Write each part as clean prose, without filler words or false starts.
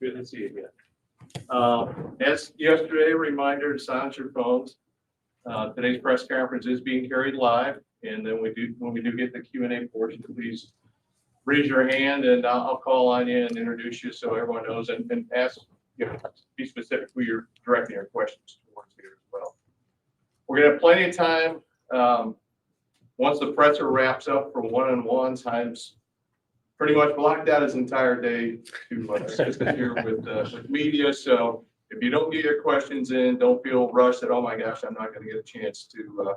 Good to see you again. As yesterday, a reminder to silence your phones. Today's press conference is being carried live, and then when we do get the Q&A portion, please raise your hand and I'll call on you and introduce you so everyone knows and ask, be specific who you're directing your questions towards here as well. We're gonna have plenty of time. Once the presser wraps up for one-on-ones, Chaim's pretty much blocked out his entire day to assist us here with media. So if you don't get your questions in, don't feel rushed that, oh my gosh, I'm not going to get a chance to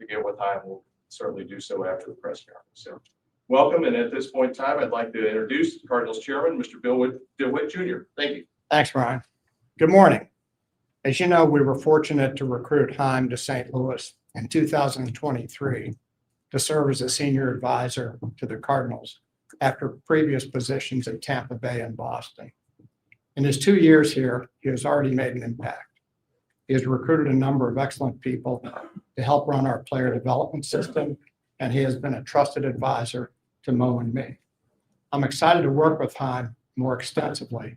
get with Chaim. We'll certainly do so after the press conference. So welcome. And at this point in time, I'd like to introduce the Cardinals chairman, Mr. Bill DeWitt Jr. Thank you. Thanks, Ryan. Good morning. As you know, we were fortunate to recruit Chaim to St. Louis in 2023 to serve as a senior advisor to the Cardinals after previous positions at Tampa Bay and Boston. In his 2 years here, he has already made an impact. He has recruited a number of excellent people to help run our player development system, and he has been a trusted advisor to Mo and me. I'm excited to work with Chaim more extensively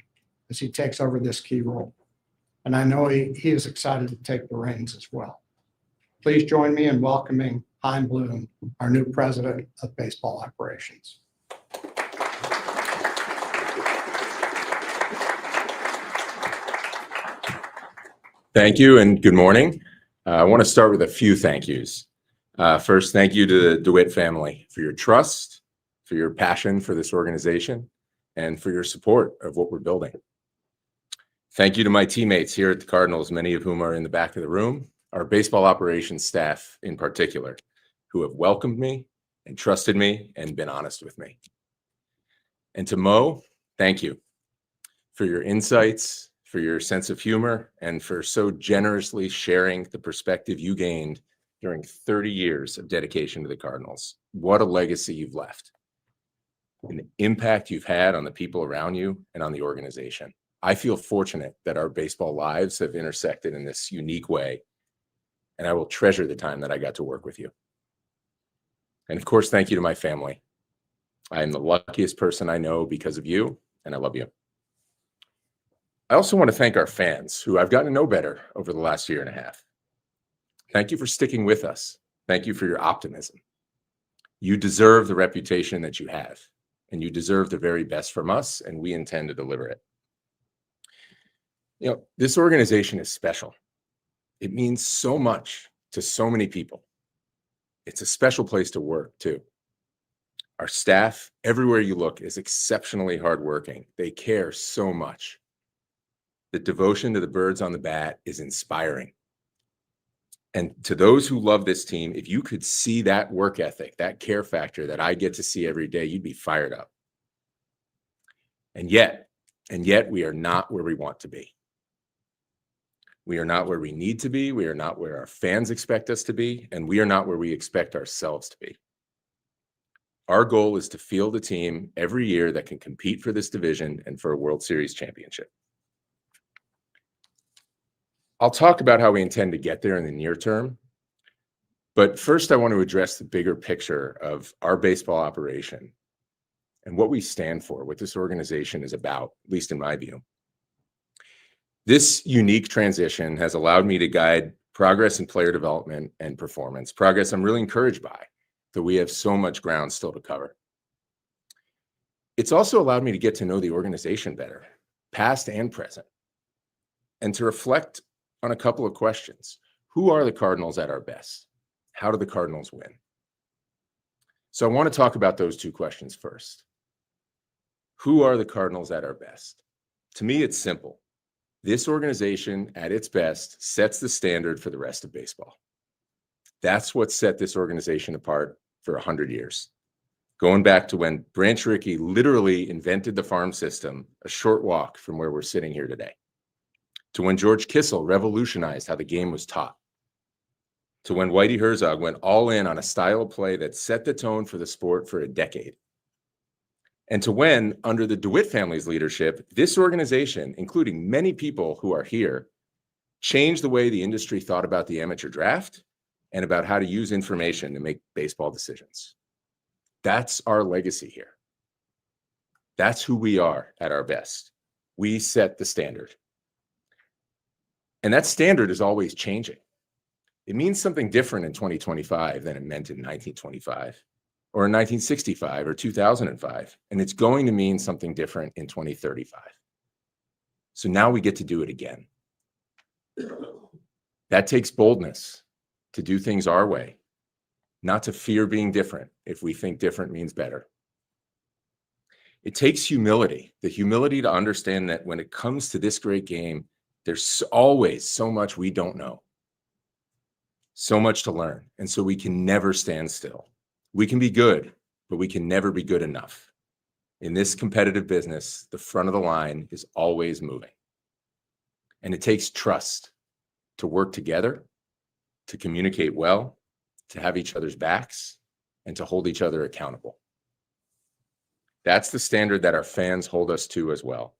as he takes over this key role. And I know he is excited to take the reins as well. Please join me in welcoming Chaim Bloom, our new president of baseball operations. Thank you and good morning. I want to start with a few thank yous. First, thank you to the DeWitt family for your trust, for your passion for this organization, and for your support of what we're building. Thank you to my teammates here at the Cardinals, many of whom are in the back of the room, our baseball operations staff in particular, who have welcomed me and trusted me and been honest with me. And to Mo, thank you for your insights, for your sense of humor, and for so generously sharing the perspective you gained during 30 years of dedication to the Cardinals. What a legacy you've left, an impact you've had on the people around you and on the organization. I feel fortunate that our baseball lives have intersected in this unique way, and I will treasure the time that I got to work with you. And of course, thank you to my family. I am the luckiest person I know because of you, and I love you. I also want to thank our fans, who I've gotten to know better over the last year and a half. Thank you for sticking with us. Thank you for your optimism. You deserve the reputation that you have, and you deserve the very best from us, and we intend to deliver it. You know, this organization is special. It means so much to so many people. It's a special place to work, too. Our staff, everywhere you look, is exceptionally hardworking. They care so much. The devotion to the birds on the bat is inspiring. And to those who love this team, if you could see that work ethic, that care factor that I get to see every day, you'd be fired up. And yet we are not where we want to be. We are not where we need to be. We are not where our fans expect us to be. And we are not where we expect ourselves to be. Our goal is to field a team every year that can compete for this division and for a World Series championship. I'll talk about how we intend to get there in the near term. But first, I want to address the bigger picture of our baseball operation and what we stand for, what this organization is about, at least in my view. This unique transition has allowed me to guide progress in player development and performance, progress I'm really encouraged by, though we have so much ground still to cover. It's also allowed me to get to know the organization better, past and present, and to reflect on a couple of questions. Who are the Cardinals at our best? How do the Cardinals win? So I want to talk about those two questions first. Who are the Cardinals at our best? To me, it's simple. This organization at its best sets the standard for the rest of baseball. That's what set this organization apart for 100 years. Going back to when Branch Rickey literally invented the farm system, a short walk from where we're sitting here today. To when George Kissel revolutionized how the game was taught. To when Whitey Herzog went all in on a style of play that set the tone for the sport for a decade. And to when, under the DeWitt family's leadership, this organization, including many people who are here, changed the way the industry thought about the amateur draft and about how to use information to make baseball decisions. That's our legacy here. That's who we are at our best. We set the standard. And that standard is always changing. It means something different in 2025 than it meant in 1925 or in 1965 or 2005. And it's going to mean something different in 2035. So now we get to do it again. That takes boldness to do things our way, not to fear being different if we think different means better. It takes humility, the humility to understand that when it comes to this great game, there's always so much we don't know, so much to learn. And so we can never stand still. We can be good, but we can never be good enough. In this competitive business, the front of the line is always moving. And it takes trust to work together, to communicate well, to have each other's backs, and to hold each other accountable. That's the standard that our fans hold us to as well.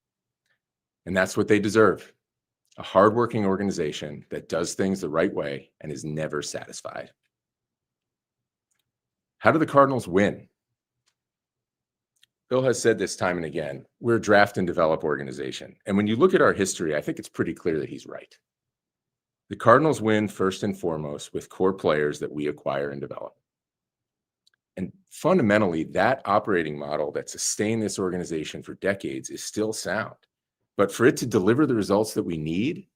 And that's what they deserve. A hardworking organization that does things the right way and is never satisfied. How do the Cardinals win? Bill has said this time and again, we're a draft and develop organization. And when you look at our history, I think it's pretty clear that he's right. The Cardinals win first and foremost with core players that we acquire and develop. And fundamentally, that operating model that sustained this organization for decades is still sound. But for it to deliver the results that we need,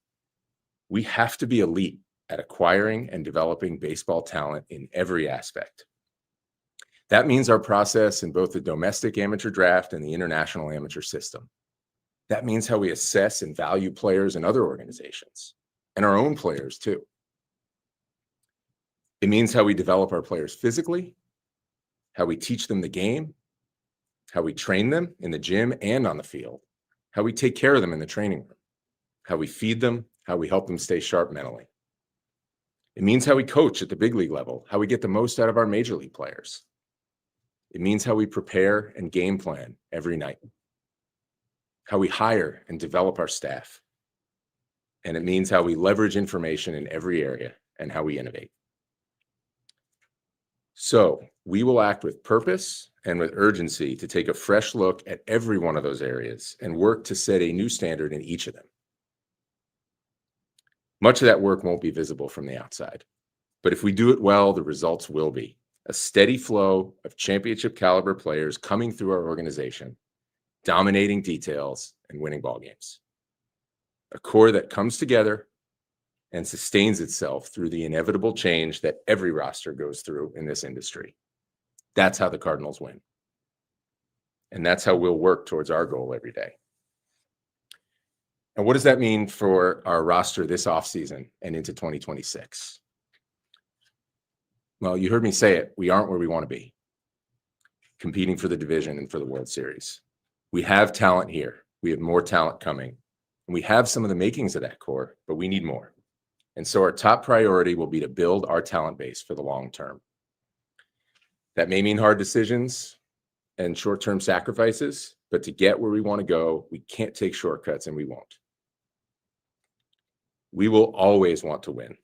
we have to be elite at acquiring and developing baseball talent in every aspect. That means our process in both the domestic amateur draft and the international amateur system. That means how we assess and value players in other organizations and our own players too. It means how we develop our players physically, how we teach them the game, how we train them in the gym and on the field, how we take care of them in the training room, how we feed them, how we help them stay sharp mentally. It means how we coach at the big league level, how we get the most out of our major league players. It means how we prepare and game plan every night, how we hire and develop our staff. And it means how we leverage information in every area and how we innovate. So we will act with purpose and with urgency to take a fresh look at every one of those areas and work to set a new standard in each of them. Much of that work won't be visible from the outside, but if we do it well, the results will be a steady flow of championship caliber players coming through our organization, dominating details and winning ball games. A core that comes together and sustains itself through the inevitable change that every roster goes through in this industry. That's how the Cardinals win. And that's how we'll work towards our goal every day. And what does that mean for our roster this offseason and into 2026? Well, you heard me say it. We aren't where we want to be, competing for the division and for the World Series. We have talent here. We have more talent coming. And we have some of the makings of that core, but we need more. And so our top priority will be to build our talent base for the long term. That may mean hard decisions and short-term sacrifices, but to get where we want to go, we can't take shortcuts and we won't. We will always want to win.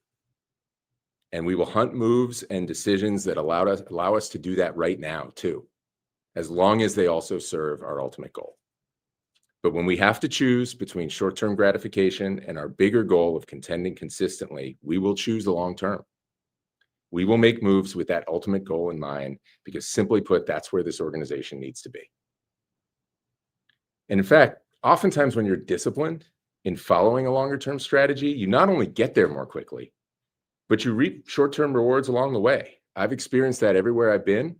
And we will hunt moves and decisions that allow us to do that right now too, as long as they also serve our ultimate goal. But when we have to choose between short-term gratification and our bigger goal of contending consistently, we will choose the long term. We will make moves with that ultimate goal in mind because simply put, that's where this organization needs to be. And in fact, oftentimes when you're disciplined in following a longer-term strategy, you not only get there more quickly, but you reap short-term rewards along the way. I've experienced that everywhere I've been,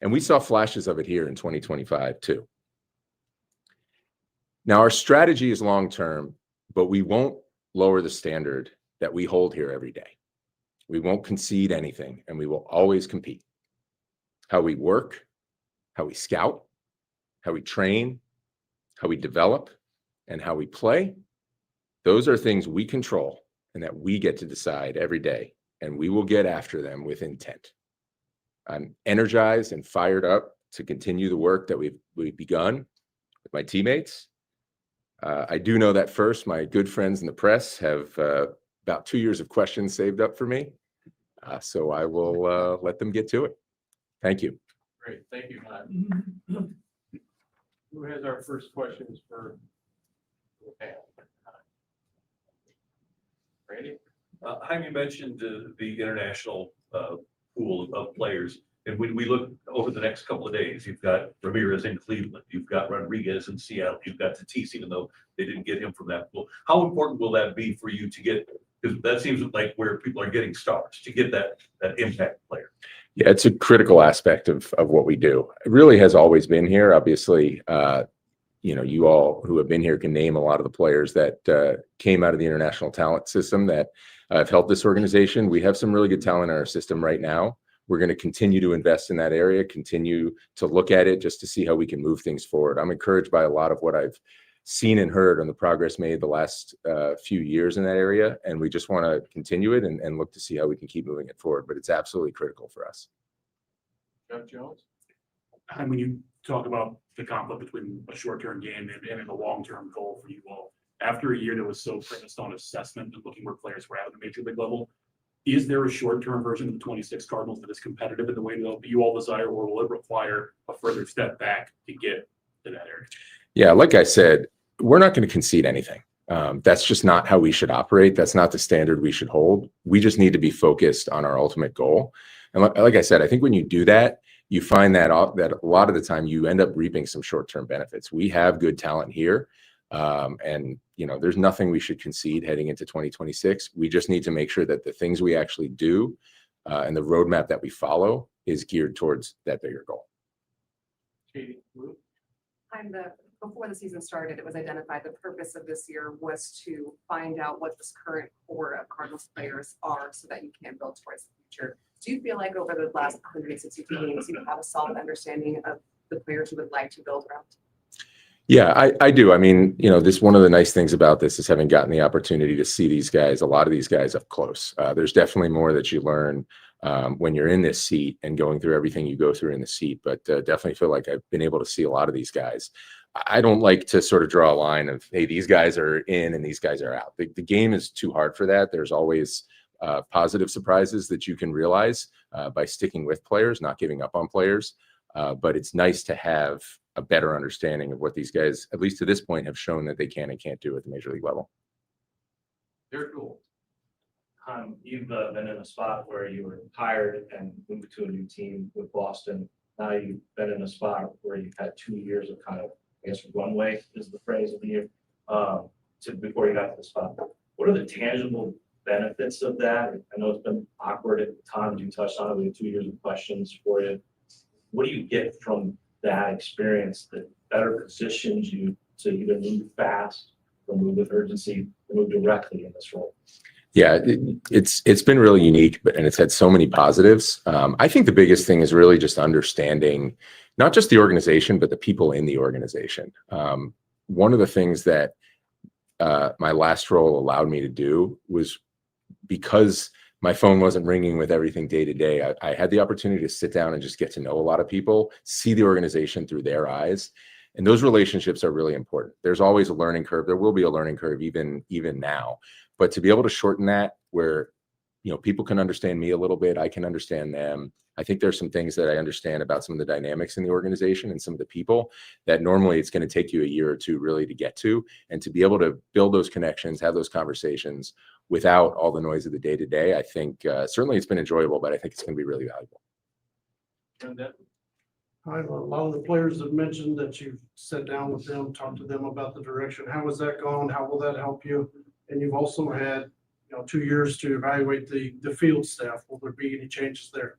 and we saw flashes of it here in 2025 too. Now, our strategy is long-term, but we won't lower the standard that we hold here every day. We won't concede anything, and we will always compete. How we work, how we scout, how we train, how we develop, and how we play, those are things we control and that we get to decide every day, and we will get after them with intent. I'm energized and fired up to continue the work that we've begun with my teammates. I do know that first, my good friends in the press have about 2 years of questions saved up for me. So I will let them get to it. Thank you. Great, thank you, Chaim. Who has our first questions for Randy? Chaim, you mentioned the international pool of players. And when we look over the next couple of days, you've got Ramirez in Cleveland, you've got Rodriguez in Seattle, you've got Tatis, even though they didn't get him from that pool. How important will that be for you to get, because that seems like where people are getting stars, to get that impact player? Yeah, it's a critical aspect of what we do. It really has always been here. Obviously, you all who have been here can name a lot of the players that came out of the international talent system that have helped this organization. We have some really good talent in our system right now. We're going to continue to invest in that area, continue to look at it just to see how we can move things forward. I'm encouraged by a lot of what I've seen and heard on the progress made the last few years in that area. And we just want to continue it and look to see how we can keep moving it forward. But it's absolutely critical for us. Jeff Jones? And when you talk about the conflict between a short-term game and a long-term goal for you all, after a year that was so premised on assessment and looking where players were at the major league level, is there a short-term version of the 26 Cardinals that is competitive in the way that you all desire, or will it require a further step back to get to that area? Yeah, like I said, we're not going to concede anything. That's just not how we should operate. That's not the standard we should hold. We just need to be focused on our ultimate goal. And like I said, I think when you do that, you find that a lot of the time you end up reaping some short-term benefits. We have good talent here. And there's nothing we should concede heading into 2026. We just need to make sure that the things we actually do and the roadmap that we follow is geared towards that bigger goal. Katie? Lou? Before the season started, it was identified the purpose of this year was to find out what this current core of Cardinals players are so that you can build towards the future. Do you feel like over the last 162 games, you have a solid understanding of the players you would like to build around? Yeah, I do. I mean, this one of the nice things about this is having gotten the opportunity to see these guys, a lot of these guys up close. There's definitely more that you learn when you're in this seat and going through everything you go through in the seat, but definitely feel like I've been able to see a lot of these guys. I don't like to sort of draw a line of, hey, these guys are in and these guys are out. The game is too hard for that. There's always positive surprises that you can realize by sticking with players, not giving up on players. But it's nice to have a better understanding of what these guys, at least to this point, have shown that they can and can't do at the major league level. They're cool. You've been in a spot where you were tired and moved to a new team with Boston. Now you've been in a spot where you've had 2 years of kind of, I guess, runway is the phrase of the year, before you got to the spot. What are the tangible benefits of that? I know it's been awkward at times. You touched on it. We had 2 years of questions for you. What do you get from that experience that better positions you to either move fast or move with urgency or move directly in this role? Yeah, it's been really unique, and it's had so many positives. I think the biggest thing is really just understanding not just the organization, but the people in the organization. One of the things that my last role allowed me to do was, because my phone wasn't ringing with everything day to day, I had the opportunity to sit down and just get to know a lot of people, see the organization through their eyes. And those relationships are really important. There's always a learning curve. There will be a learning curve even now. But to be able to shorten that where, people can understand me a little bit, I can understand them. I think there's some things that I understand about some of the dynamics in the organization and some of the people that normally it's going to take you a year or two really to get to. And to be able to build those connections, have those conversations without all the noise of the day-to-day, I think certainly it's been enjoyable, but I think it's going to be really valuable. A lot of the players have mentioned that you've sat down with them, talked to them about the direction. How has that gone? How will that help you? And you've also had 2 years to evaluate the field staff. Will there be any changes there?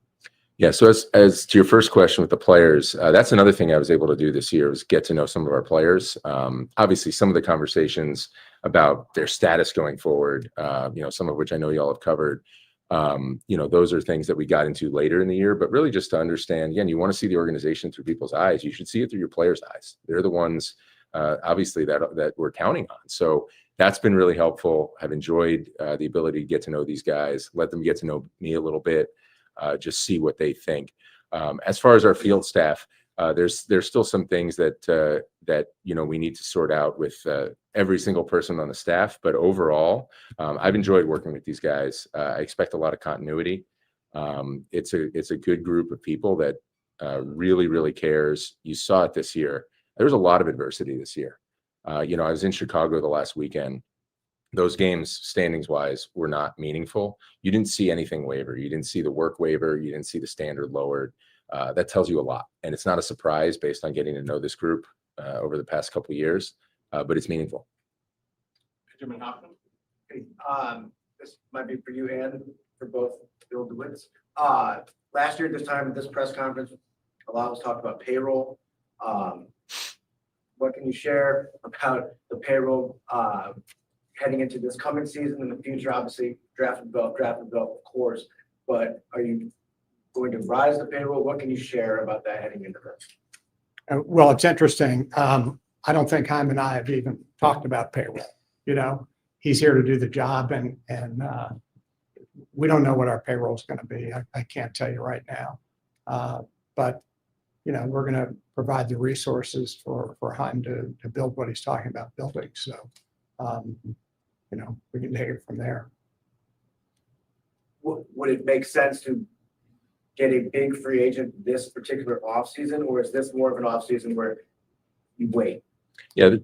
Yeah, so as to your first question with the players, that's another thing I was able to do this year, was get to know some of our players. Obviously, some of the conversations about their status going forward, some of which I know y'all have covered, those are things that we got into later in the year. But really just to understand, again, you want to see the organization through people's eyes. You should see it through your players' eyes. They're the ones, obviously, that we're counting on. So that's been really helpful. I've enjoyed the ability to get to know these guys, let them get to know me a little bit, just see what they think. As far as our field staff, there's still some things that we need to sort out with every single person on the staff. But overall, I've enjoyed working with these guys. I expect a lot of continuity. It's a good group of people that really, really cares. You saw it this year. There's a lot of adversity this year. I was in Chicago the last weekend. Those games, standings wise, were not meaningful. You didn't see anything waver. You didn't see the work waver. You didn't see the standard lowered. That tells you a lot. And it's not a surprise based on getting to know this group over the past couple of years, but it's meaningful. Benjamin Hoffman? This might be for you and for both Bill DeWitts. Last year at this time at this press conference, a lot was talked about payroll. What can you share about the payroll heading into this coming season and the future? Obviously, draft and develop, of course, but are you going to rise the payroll? What can you share about that heading into this? Well, it's interesting. I don't think Chaim and I have even talked about payroll. He's here to do the job, and we don't know what our payroll is going to be. I can't tell you right now. But we're going to provide the resources for Chaim to build what he's talking about building. So, we can take it from there. Would it make sense to get a big free agent this particular offseason, or is this more of an offseason where you wait? Yeah,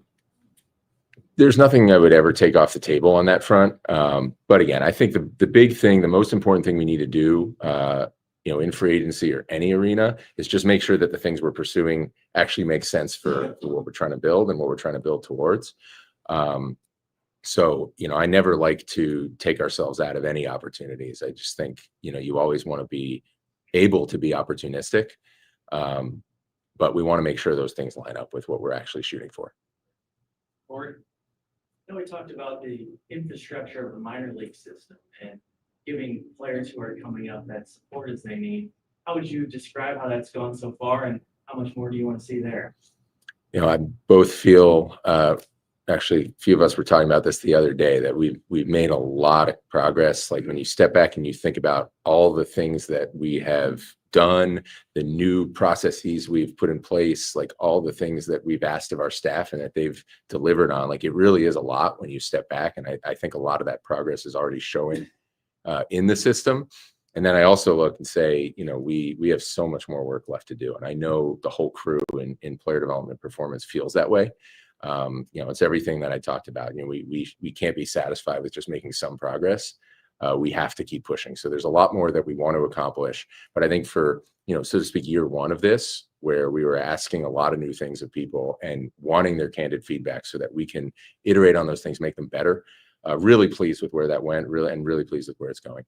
there's nothing I would ever take off the table on that front. But again, I think the big thing, the most important thing we need to do, in free agency or any arena, is just make sure that the things we're pursuing actually make sense for what we're trying to build and what we're trying to build towards. So, I never like to take ourselves out of any opportunities. I just think, you always want to be able to be opportunistic. But we want to make sure those things line up with what we're actually shooting for. Or, we talked about the infrastructure of the minor league system and giving players who are coming up that support as they need. How would you describe how that's gone so far, and how much more do you want to see there? I both feel, actually, a few of us were talking about this the other day, that we've made a lot of progress. Like when you step back and you think about all the things that we have done, the new processes we've put in place, like all the things that we've asked of our staff and that they've delivered on, like it really is a lot when you step back. And I think a lot of that progress is already showing in the system. And then I also look and say, we have so much more work left to do. And I know the whole crew in player development performance feels that way. It's everything that I talked about. We can't be satisfied with just making some progress. We have to keep pushing. So there's a lot more that we want to accomplish. But I think for, so to speak, year one of this, where we were asking a lot of new things of people and wanting their candid feedback so that we can iterate on those things, make them better. Really pleased with where that went, really pleased with where it's going.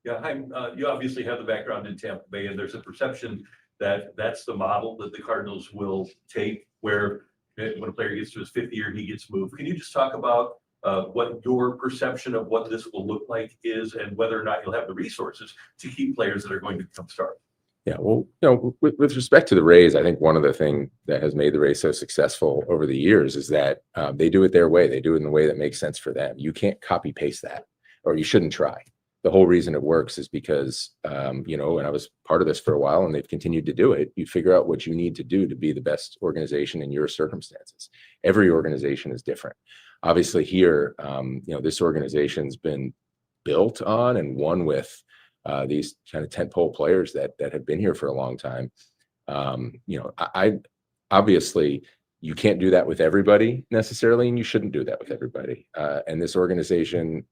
Yeah, Chaim, you obviously have the background in Tampa Bay, and there's a perception that that's the model that the Cardinals will take, where when a player gets to his fifth year, he gets moved. Can you just talk about what your perception of what this will look like is, and whether or not you'll have the resources to keep players that are going to become stars? Yeah, well, with respect to the Rays, I think one of the things that has made the Rays so successful over the years is that they do it their way. They do it in the way that makes sense for them. You can't copy paste that, or you shouldn't try. The whole reason it works is because, and I was part of this for a while, and they've continued to do it. You figure out what you need to do to be the best organization in your circumstances. Every organization is different. Obviously here, this organization's been built on and won with these kind of tentpole players that have been here for a long time. I obviously you can't do that with everybody necessarily, and you shouldn't do that with everybody. And this organization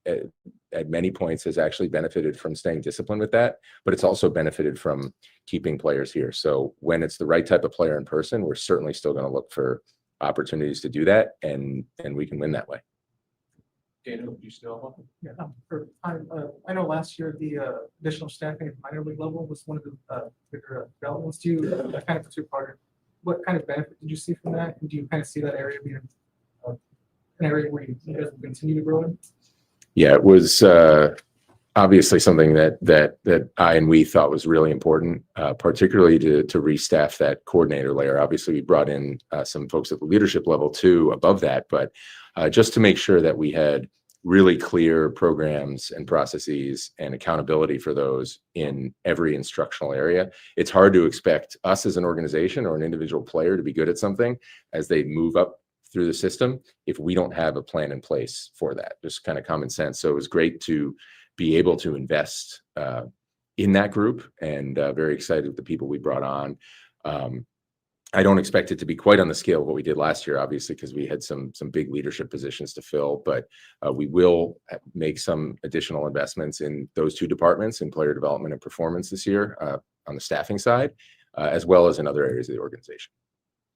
at many points has actually benefited from staying disciplined with that, but it's also benefited from keeping players here. So when it's the right type of player in person, we're certainly still going to look for opportunities to do that, and we can win that way. Daniel, you still? Yeah, I know last year the additional staffing at minor league level was one of the bigger developments. Do you kind of two-parter? What kind of benefit did you see from that? And do you kind of see that area being an area where you guys will continue to grow in? Yeah, it was obviously something that I and we thought was really important, particularly to restaff that coordinator layer. Obviously, we brought in some folks at the leadership level too above that, but just to make sure that we had really clear programs and processes and accountability for those in every instructional area. It's hard to expect us as an organization or an individual player to be good at something as they move up through the system if we don't have a plan in place for that. Just kind of common sense. So it was great to be able to invest in that group, and very excited with the people we brought on. I don't expect it to be quite on the scale of what we did last year, obviously, because we had some big leadership positions to fill. But we will make some additional investments in those two departments, in player development and performance this year on the staffing side, as well as in other areas of the organization.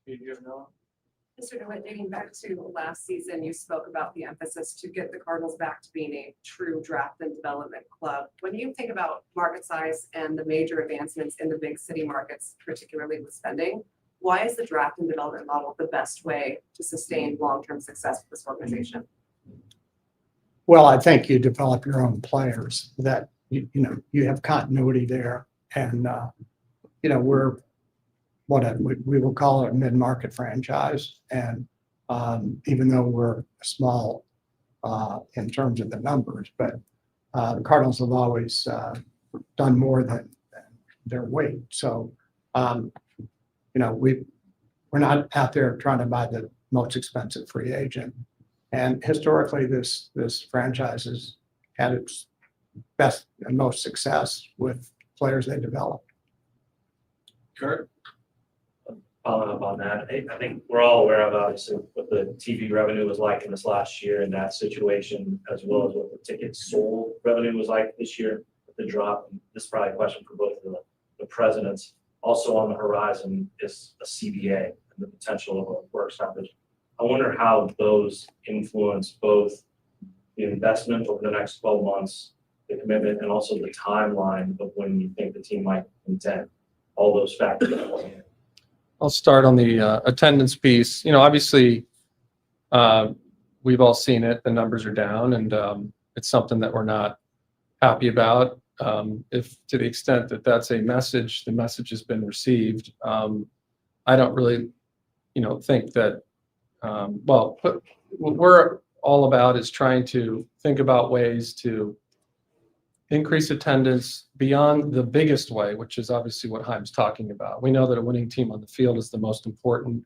Mr. DeWitt, dating back to last season, you spoke about the emphasis to get the Cardinals back to being a true draft and development club. When you think about market size and the major advancements in the big city markets, particularly with spending, why is the draft and development model the best way to sustain long-term success with this organization? Well, I think you develop your own players that, you know, you have continuity there. And, you know, we're we will call it a mid-market franchise. And even though we're small in terms of the numbers, but the Cardinals have always done more than their weight. So, you know, we're not out there trying to buy the most expensive free agent. And historically, this franchise has had its best and most success with players they develop. Kurt? Following up on that, I think we're all aware of obviously what the TV revenue was like in this last year in that situation, as well as what the tickets sold revenue was like this year with the drop. And this is probably a question for both of the presidents. Also on the horizon is a CBA and the potential of a work stoppage. I wonder how those influence both the investment over the next 12 months, the commitment, and also the timeline of when you think the team might contend. All those factors. I'll start on the attendance piece. You know, obviously, we've all seen it. The numbers are down, and it's something that we're not happy about. If to the extent that that's a message, the message has been received. I don't really, you know, think that. Well, what we're all about is trying to think about ways to increase attendance beyond the biggest way, which is obviously what Chaim's talking about. We know that a winning team on the field is the most important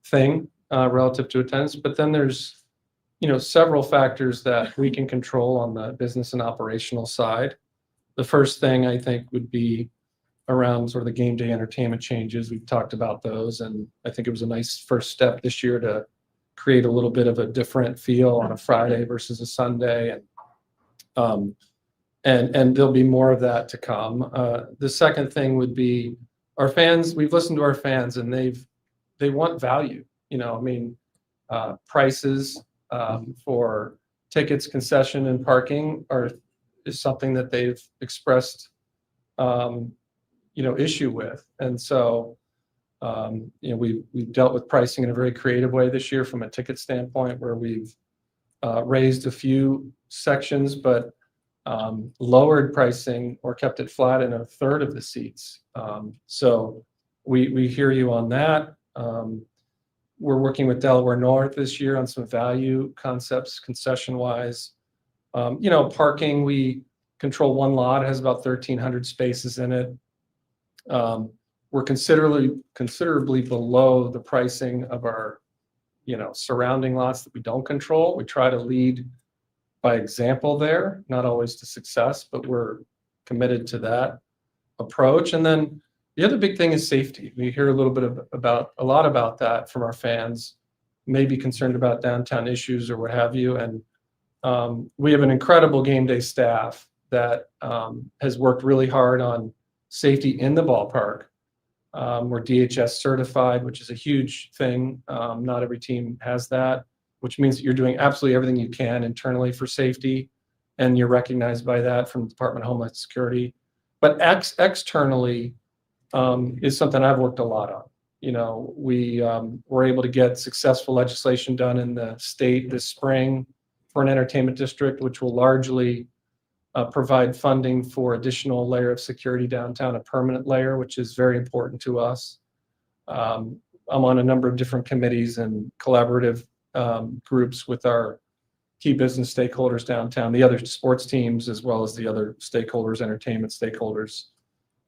thing relative to attendance, but then there's, you know, several factors that we can control on the business and operational side. The first thing I think would be around sort of the game day entertainment changes. We've talked about those, and I think it was a nice first step this year to create a little bit of a different feel on a Friday versus a Sunday, and there'll be more of that to come. The second thing would be our fans. We've listened to our fans, and they want value. You know, I mean, prices for tickets, concession, and parking is something that they've expressed, you know, issue with. And so, you know, we've dealt with pricing in a very creative way this year from a ticket standpoint, where we've raised a few sections, but lowered pricing or kept it flat in a third of the seats. So we hear you on that. We're working with Delaware North this year on some value concepts, concession-wise. You know, parking, we control one lot, it has about 1,300 spaces in it. We're considerably below the pricing of our, you know, surrounding lots that we don't control. We try to lead by example there, not always to success, but we're committed to that approach. And then the other big thing is safety. We hear a little bit a lot about that from our fans, maybe concerned about downtown issues or what have you. And we have an incredible game day staff that has worked really hard on safety in the ballpark. We're DHS certified, which is a huge thing. Not every team has that, which means that you're doing absolutely everything you can internally for safety, and you're recognized by that from the Department of Homeland Security. But externally is something I've worked a lot on. You know, we were able to get successful legislation done in the state this spring for an entertainment district, which will largely provide funding for additional layer of security downtown, a permanent layer, which is very important to us. I'm on a number of different committees and collaborative groups with our key business stakeholders downtown, the other sports teams, as well as the other stakeholders, entertainment stakeholders.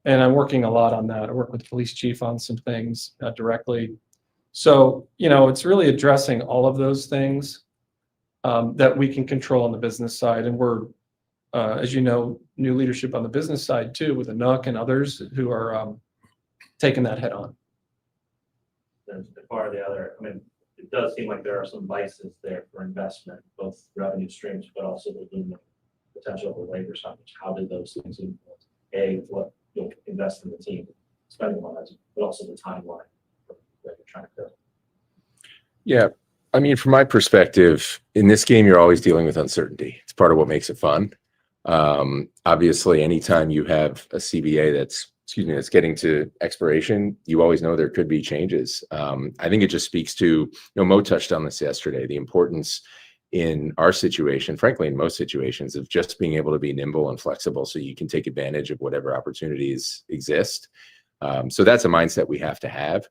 And I'm working a lot on that. I work with the police chief on some things directly. So, you know, it's really addressing all of those things that we can control on the business side. And we're, as you know, new leadership on the business side too, with Anook and others who are taking that head on. as far as the other, I mean, it does seem like there are some vices there for investment, both revenue streams, but also the looming potential of the labor shortage. How did those things influence, what you'll invest in the team, spending wise, but also the timeline that you're trying to build? Yeah. I mean, from my perspective, in this game, you're always dealing with uncertainty. It's part of what makes it fun. Obviously, anytime you have a CBA that's getting to expiration, you always know there could be changes. I think it just speaks to, Mo touched on this yesterday, the importance in our situation, frankly, in most situations, of just being able to be nimble and flexible so you can take advantage of whatever opportunities exist. So that's a mindset we have to have.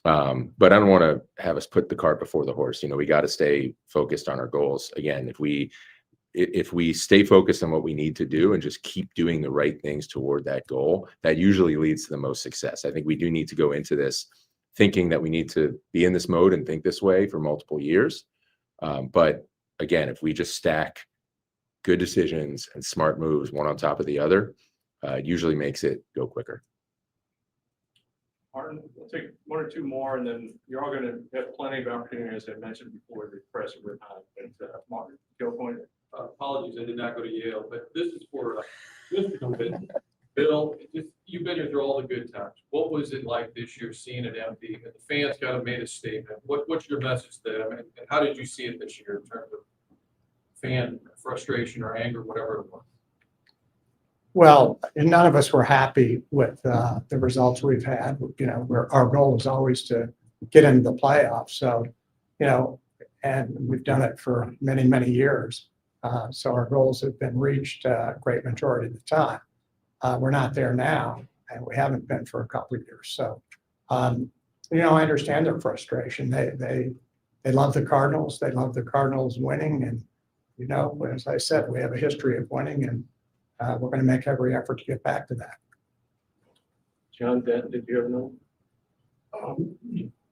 But I don't want to have us put the cart before the horse. We got to stay focused on our goals. Again, if we stay focused on what we need to do and just keep doing the right things toward that goal, that usually leads to the most success. I think we do need to go into this thinking that we need to be in this mode and think this way for multiple years. But again, if we just stack good decisions and smart moves one on top of the other, it usually makes it go quicker. Martin, we'll take one or two more, and then you're all going to have plenty of opportunity, as I mentioned before, to press over time. But Martin, go point. Apologies, I did not go to Yale, but this is for Bill. You've been here through all the good times. What was it like this year seeing it empty? And the fans kind of made a statement. What's your message to them? And how did you see it this year in terms of fan frustration or anger, whatever it was? Well, none of us were happy with the results we've had. Our goal is always to get into the playoffs. So, and we've done it for many, many years. So our goals have been reached a great majority of the time. We're not there now, and we haven't been for a couple of years. So, I understand their frustration. They love the Cardinals. They love the Cardinals winning, and as I said, we have a history of winning, and we're going to make every effort to get back to that. John Dent, did you ever know?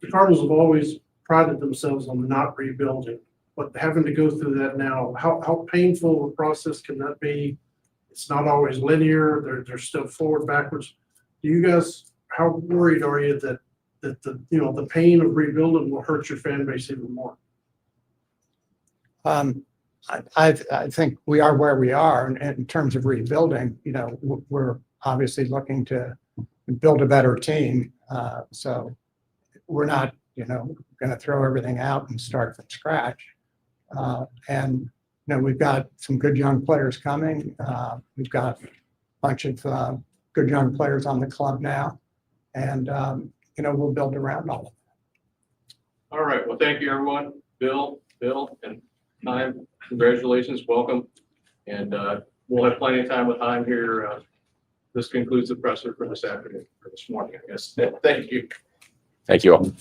The Cardinals have always prided themselves on not rebuilding, but having to go through that now, how painful a process can that be? It's not always linear. There's still forward, backwards. Do you guys, how worried are you that the pain of rebuilding will hurt your fan base even more? I think we are where we are in terms of rebuilding. We're obviously looking to build a better team. So we're not, going to throw everything out and start from scratch. And we've got some good young players coming. We've got a bunch of good young players on the club now, and we'll build around all of them. All right. Well, thank you, everyone. Bill, and Chaim, congratulations, welcome. And we'll have plenty of time with Chaim here. This concludes the presser for this afternoon, or this morning, I guess. Thank you. Thank you all.